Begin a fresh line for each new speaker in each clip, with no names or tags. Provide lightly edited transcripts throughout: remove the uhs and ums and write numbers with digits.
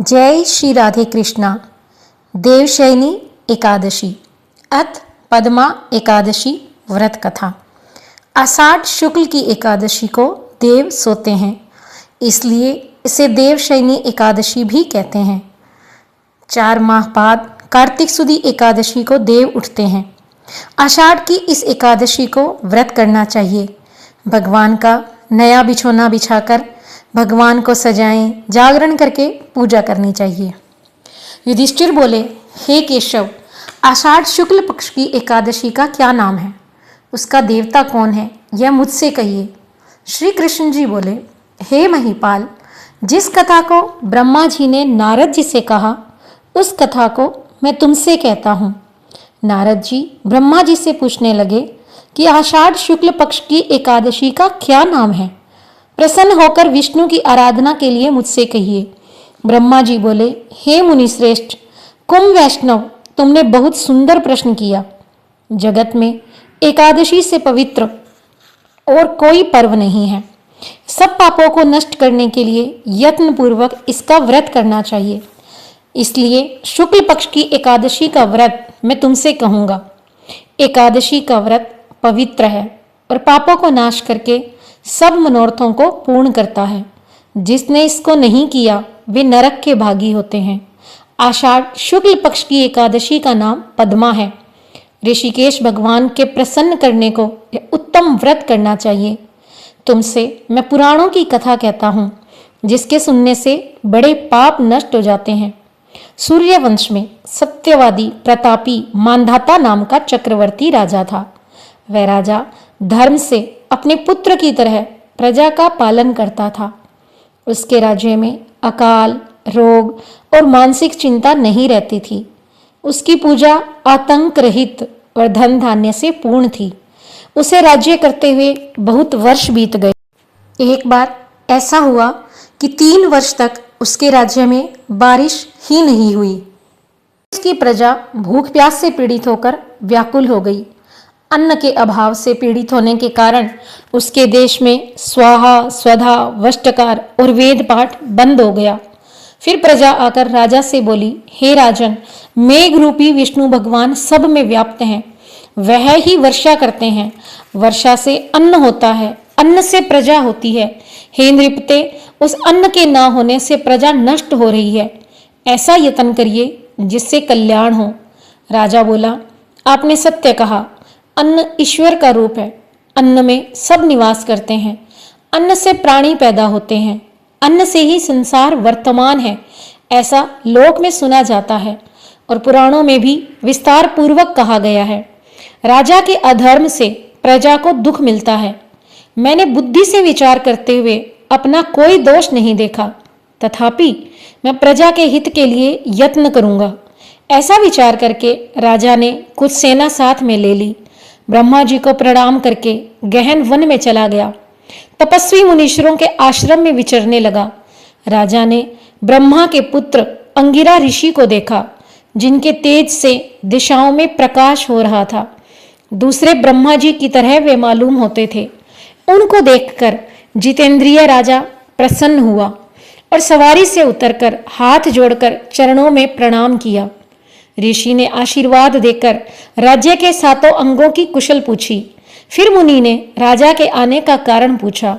जय श्री राधे कृष्णा। देवशयनी एकादशी अथ पद्मा एकादशी व्रत कथा। आषाढ़ शुक्ल की एकादशी को देव सोते हैं, इसलिए इसे देवशयनी एकादशी भी कहते हैं। 4 माह बाद कार्तिक सुदी एकादशी को देव उठते हैं। आषाढ़ की इस एकादशी को व्रत करना चाहिए। भगवान का नया बिछोना बिछाकर भगवान को सजाएं, जागरण करके पूजा करनी चाहिए। युधिष्ठिर बोले, हे केशव, आषाढ़ शुक्ल पक्ष की एकादशी का क्या नाम है? उसका देवता कौन है, यह मुझसे कहिए। श्री कृष्ण जी बोले, हे महीपाल, जिस कथा को ब्रह्मा जी ने नारद जी से कहा, उस कथा को मैं तुमसे कहता हूँ। नारद जी ब्रह्मा जी से पूछने लगे कि आषाढ़ शुक्ल पक्ष की एकादशी का क्या नाम है? प्रसन्न होकर विष्णु की आराधना के लिए मुझसे कहिए। ब्रह्मा जी बोले, हे मुनि श्रेष्ठ, कुंभ वैष्णव, तुमने बहुत सुंदर प्रश्न किया। जगत में एकादशी से पवित्र और कोई पर्व नहीं है। सब पापों को नष्ट करने के लिए यत्न पूर्वक इसका व्रत करना चाहिए। इसलिए शुक्ल पक्ष की एकादशी का व्रत मैं तुमसे कहूँगा। एकादशी का व्रत पवित्र है और पापों को नाश करके सब मनोरथों को पूर्ण करता है। जिसने इसको नहीं किया वे नरक के भागी होते हैं। आषाढ़ शुक्ल पक्ष की एकादशी का नाम पद्मा है। ऋषिकेश भगवान के प्रसन्न करने को यह उत्तम व्रत करना चाहिए। तुमसे मैं पुराणों की कथा कहता हूँ, जिसके सुनने से बड़े पाप नष्ट हो जाते हैं। सूर्यवंश में सत्यवादी प्रतापी मांधाता नाम का चक्रवर्ती राजा था। वह राजा धर्म से अपने पुत्र की तरह प्रजा का पालन करता था। उसके राज्य में अकाल, रोग और मानसिक चिंता नहीं रहती थी। उसकी पूजा आतंक रहित और धन धान्य से पूर्ण थी। उसे राज्य करते हुए बहुत वर्ष बीत गए। एक बार ऐसा हुआ कि 3 वर्ष तक उसके राज्य में बारिश ही नहीं हुई। उसकी प्रजा भूख प्यास से पीड़ित होकर व्याकुल हो गई। अन्न के अभाव से पीड़ित होने के कारण उसके देश में स्वाहा, स्वधा, वष्टकार और वेद पाठ बंद हो गया। फिर प्रजा आकर राजा से बोली, हे राजन, मेघ रूपी विष्णु भगवान सब में व्याप्त हैं। वह ही वर्षा करते हैं। वर्षा से अन्न होता है, अन्न से प्रजा होती है। हे नृपते, उस अन्न के ना होने से प्रजा नष्ट हो रही है। ऐसा यत्न करिए जिससे कल्याण हो। राजा बोला, आपने सत्य कहा। अन्न ईश्वर का रूप है। अन्न में सब निवास करते हैं। अन्न से प्राणी पैदा होते हैं। अन्न से ही संसार वर्तमान है, ऐसा लोक में सुना जाता है और पुराणों में भी विस्तार पूर्वक कहा गया है। राजा के अधर्म से प्रजा को दुख मिलता है। मैंने बुद्धि से विचार करते हुए अपना कोई दोष नहीं देखा, तथापि मैं प्रजा के हित के लिए यत्न करूंगा। ऐसा विचार करके राजा ने कुछ सेना साथ में ले ली। ब्रह्मा जी को प्रणाम करके गहन वन में चला गया। तपस्वी मुनीश्वरों के आश्रम में विचरने लगा। राजा ने ब्रह्मा के पुत्र अंगिरा ऋषि को देखा, जिनके तेज से दिशाओं में प्रकाश हो रहा था। दूसरे ब्रह्मा जी की तरह वे मालूम होते थे। उनको देखकर जितेंद्रिय राजा प्रसन्न हुआ और सवारी से उतरकर हाथ जोड़कर चरणों में प्रणाम किया। ऋषि ने आशीर्वाद देकर राज्य के 7 अंगों की कुशल पूछी। फिर मुनि ने राजा के आने का कारण पूछा।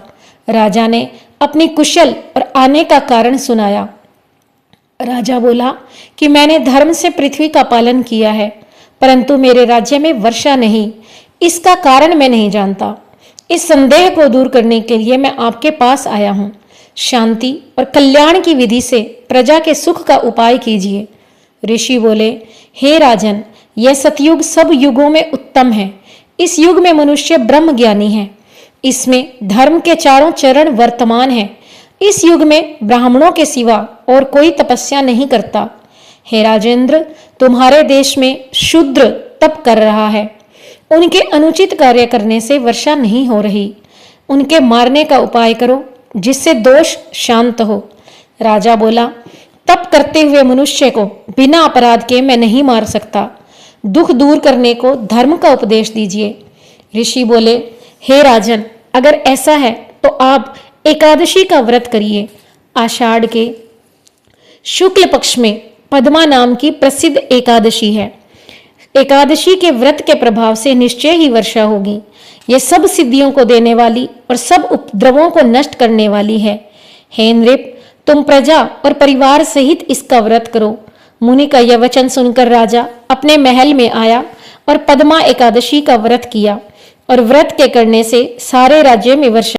राजा ने अपनी कुशल और आने का कारण सुनाया। राजा बोला कि मैंने धर्म से पृथ्वी का पालन किया है, परंतु मेरे राज्य में वर्षा नहीं। इसका कारण मैं नहीं जानता। इस संदेह को दूर करने के लिए मैं आपके पास आया हूँ। शांति और कल्याण की विधि से प्रजा के सुख का उपाय कीजिए। ऋषि बोले, हे राजन, यह सतयुग सब युगों में उत्तम है। इस युग में मनुष्य ब्रह्म ज्ञानी है। इसमें धर्म के 4 चरण वर्तमान हैं। इस युग में ब्राह्मणों के सिवा और कोई तपस्या नहीं करता। हे राजेंद्र, तुम्हारे देश में शूद्र तप कर रहा है। उनके अनुचित कार्य करने से वर्षा नहीं हो रही। उनके मारने का उपाय करो, जिससे दोष शांत हो। राजा बोला, तप करते हुए मनुष्य को बिना अपराध के मैं नहीं मार सकता। दुख दूर करने को धर्म का उपदेश दीजिए। ऋषि बोले, हे राजन, अगर ऐसा है तो आप एकादशी का व्रत करिए। आषाढ़ के शुक्ल पक्ष में पद्मा नाम की प्रसिद्ध एकादशी है। एकादशी के व्रत के प्रभाव से निश्चय ही वर्षा होगी। यह सब सिद्धियों को देने वाली और सब उपद्रवों को नष्ट करने वाली है। हे नृप, तुम प्रजा और परिवार सहित इसका व्रत करो। मुनि का यह वचन सुनकर राजा अपने महल में आया और पद्मा एकादशी का व्रत किया और व्रत के करने से सारे राज्य में वर्षा